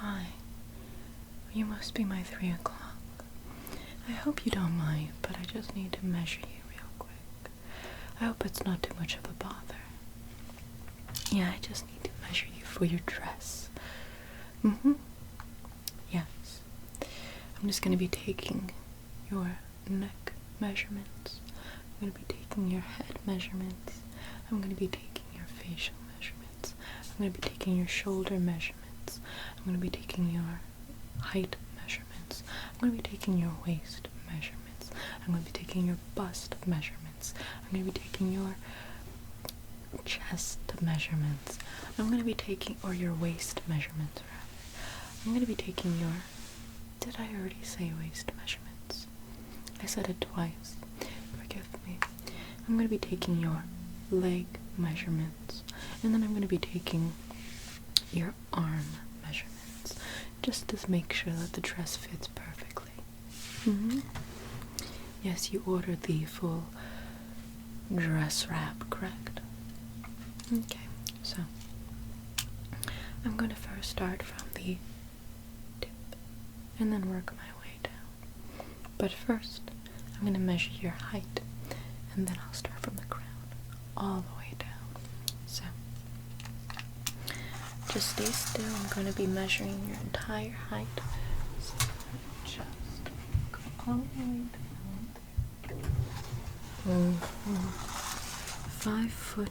Hi. You must be my 3 o'clock. I hope you don't mind, but I just need to measure you real quick. I hope it's not too much of a bother. Yeah, I just need to measure you for your dress. Yes. I'm just going to be taking your neck measurements. I'm going to be taking your head measurements. I'm going to be taking your facial measurements. I'm going to be taking your shoulder measurements. I'm going to be taking your height measurements. I'm going to be taking your waist measurements. I'm going to be taking your bust measurements. I'm going to be taking your chest measurements. I'm going to be taking, or your waist measurements rather. I'm going to be taking your, did I already say waist measurements? I said it twice. Forgive me. I'm going to be taking your leg measurements. And then I'm going to be taking your arm measurements. Just to make sure that the dress fits perfectly. Yes, you ordered the full dress wrap, correct? Okay, so I'm going to first start from the tip and then work my way down. But first, I'm going to measure your height and then I'll start from the crown all the way down. So, just stay still. I'm going to be measuring your entire height. So, just go all the way down. 5'4".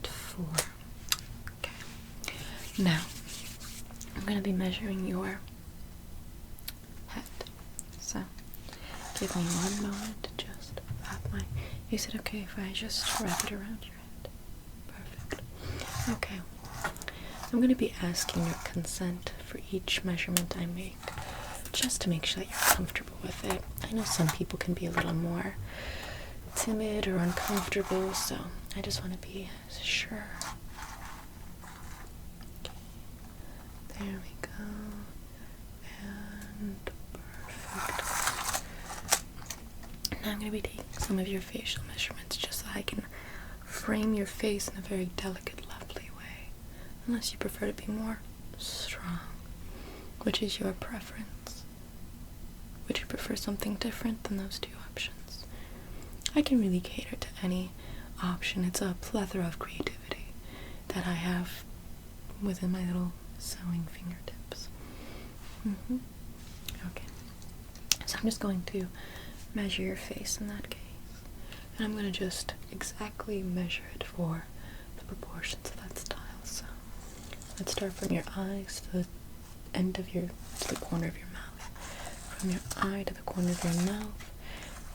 Okay. Now, I'm going to be measuring your head. So, give me one moment to just wrap my... Is it okay if I just wrap it around your head? Perfect. Okay. I'm going to be asking your consent for each measurement I make, just to make sure that you're comfortable with it. I know some people can be a little more timid or uncomfortable, so I just want to be sure. Okay. There we go. And perfect. Now I'm going to be taking some of your facial measurements just so I can frame your face in a very delicate, lovely way. Unless you prefer to be more strong. Which is your preference? Would you prefer something different than those two options? I can really cater to any option. It's a plethora of creativity that I have within my little sewing fingertips. Okay. So I'm just going to measure your face in that case. And I'm going to just exactly measure it for the proportions of that style. So let's start from your eyes to the end of to the corner of your mouth. From your eye to the corner of your mouth,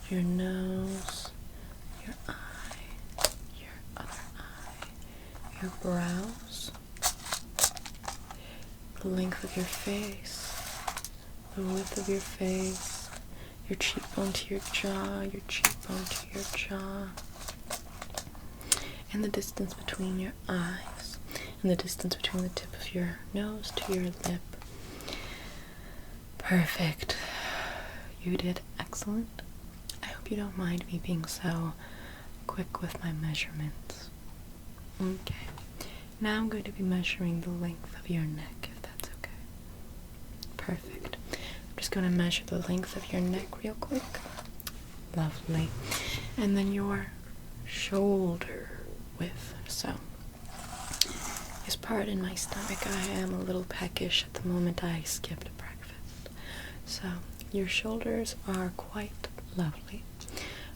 your nose, your eye, your other eye, your brows, the length of your face, the width of your face, your cheekbone to your jaw, your cheekbone to your jaw, and the distance between your eyes, and the distance between the tip of your nose to your lip. Perfect. You did excellent. I hope you don't mind me being so quick with my measurements. Okay. Now I'm going to be measuring the length of your neck, if that's okay. Perfect. I'm just going to measure the length of your neck real quick. Lovely. And then your shoulder width. So, as part in my stomach, I am a little peckish at the moment. I skipped breakfast. So, your shoulders are quite lovely.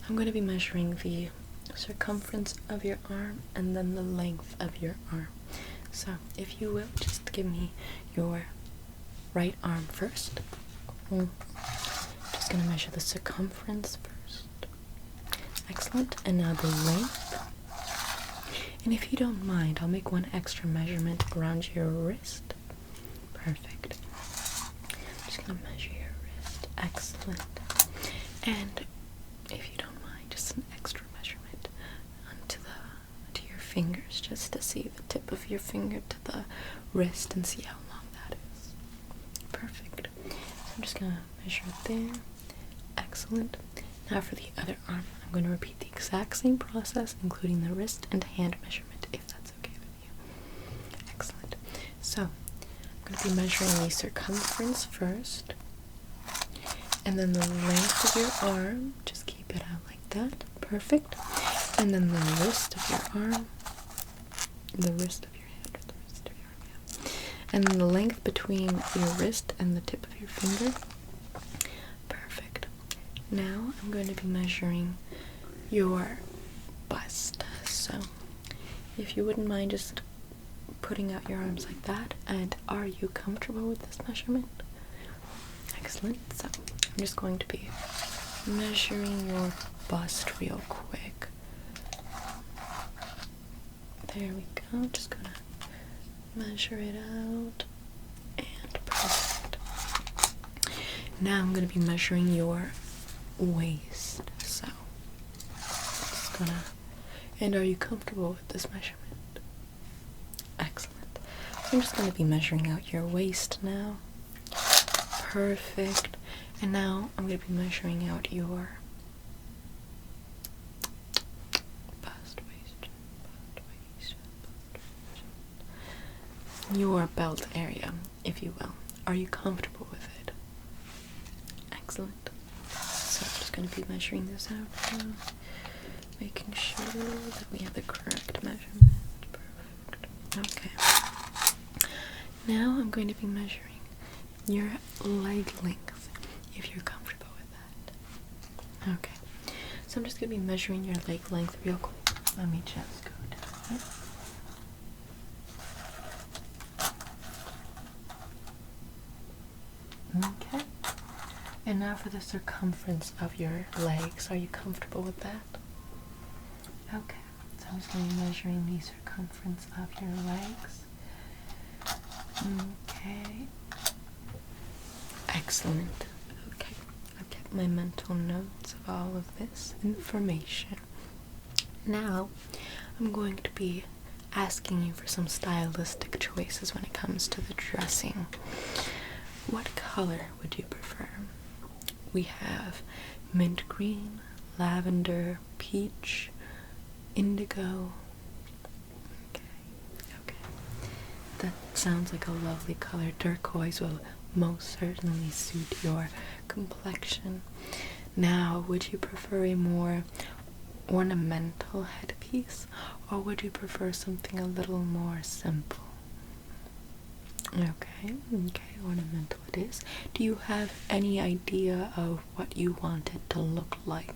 I'm going to be measuring the circumference of your arm and then the length of your arm. So, if you will, just give me your right arm first. Just going to measure the circumference first. Excellent. And now the length. And if you don't mind, I'll make one extra measurement around your wrist. Perfect. Just going to measure your wrist. Excellent. And if you don't mind, just an extra measurement onto to your fingers, just to see the tip of your finger to the wrist and see how long that is. Perfect. So I'm just going to measure it there. Excellent. Now for the other arm, I'm going to repeat the exact same process, including the wrist and hand measurement, if that's okay with you. Excellent. So, going to be measuring the circumference first, and then the length of your arm. Just keep it out like that. Perfect. And then the wrist of your arm, the wrist of your hand, or the wrist of your arm, yeah. And then the length between your wrist and the tip of your finger. Perfect. Now I'm going to be measuring your bust. So if you wouldn't mind just putting out your arms like that, and are you comfortable with this measurement? Excellent. So I'm just going to be measuring your bust real quick. There we go. Just gonna measure it out, and perfect. Now I'm gonna be measuring your waist. So just gonna, and are you comfortable with this measurement? Excellent. So I'm just gonna be measuring out your waist now. Perfect. And now I'm going to be measuring out your your belt area, if you will. Are you comfortable with it? Excellent. So I'm just going to be measuring this out now, making sure that we have the correct measurement. Perfect. Okay. Now I'm going to be measuring your leg length, if you're comfortable with that. Okay. So I'm just going to be measuring your leg length real quick. Let me just go down. Okay. And now for the circumference of your legs. Are you comfortable with that? Okay. So I'm just going to be measuring the circumference of your legs. Okay. Excellent. Okay. I've kept my mental notes of all of this information. Now, I'm going to be asking you for some stylistic choices when it comes to the dressing. What color would you prefer? We have mint green, lavender, peach, indigo. Okay. That sounds like a lovely color. Turquoise will most certainly suit your complexion. Now, would you prefer a more ornamental headpiece, or would you prefer something a little more simple? Okay, ornamental it is. Do you have any idea of what you want it to look like?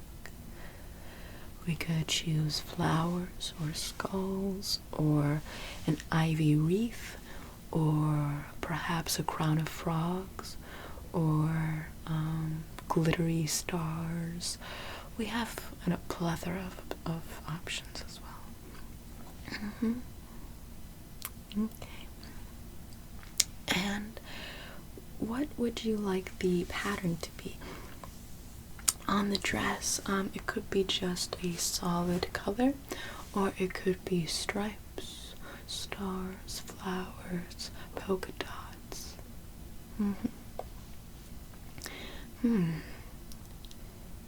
We could choose flowers, or skulls, or an ivy wreath, or perhaps a crown of frogs, or glittery stars. We have a plethora of options as well. Okay. And what would you like the pattern to be on the dress? It could be just a solid color, or it could be stripes, stars, flowers, polka dots.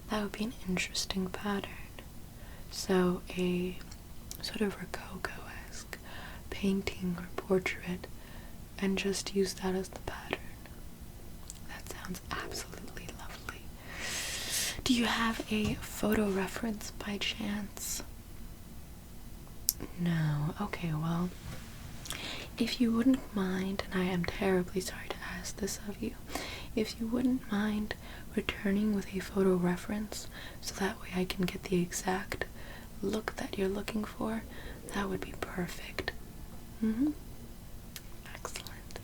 That would be an interesting pattern. So a sort of Rococo-esque painting or portrait, and just use that as the pattern. That sounds absolutely lovely. Do you have a photo reference by chance? No. Okay, well, if you wouldn't mind, and I am terribly sorry to ask this of you, if you wouldn't mind returning with a photo reference so that way I can get the exact look that you're looking for, that would be perfect. Excellent.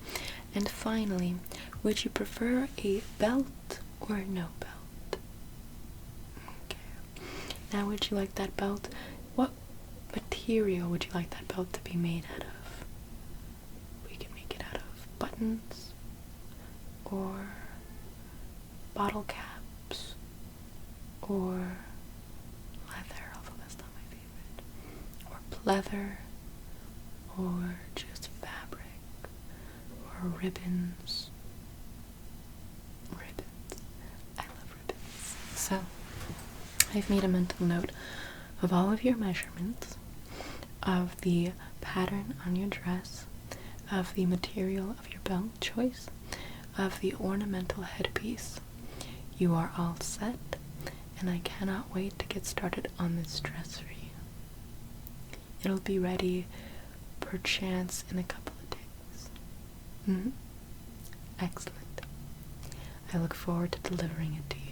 And finally, would you prefer a belt or no belt? Okay. Now, would you like that belt? What material would you like that belt to be made out of? We can make it out of buttons, or bottle caps, or leather, although that's not my favorite, or pleather, or just fabric, or ribbons. I love ribbons. So, I've made a mental note of all of your measurements, of the pattern on your dress, of the material of your belt choice, of the ornamental headpiece. You are all set, and I cannot wait to get started on this dress for you. It'll be ready perchance in a couple of days. Excellent. I look forward to delivering it to you.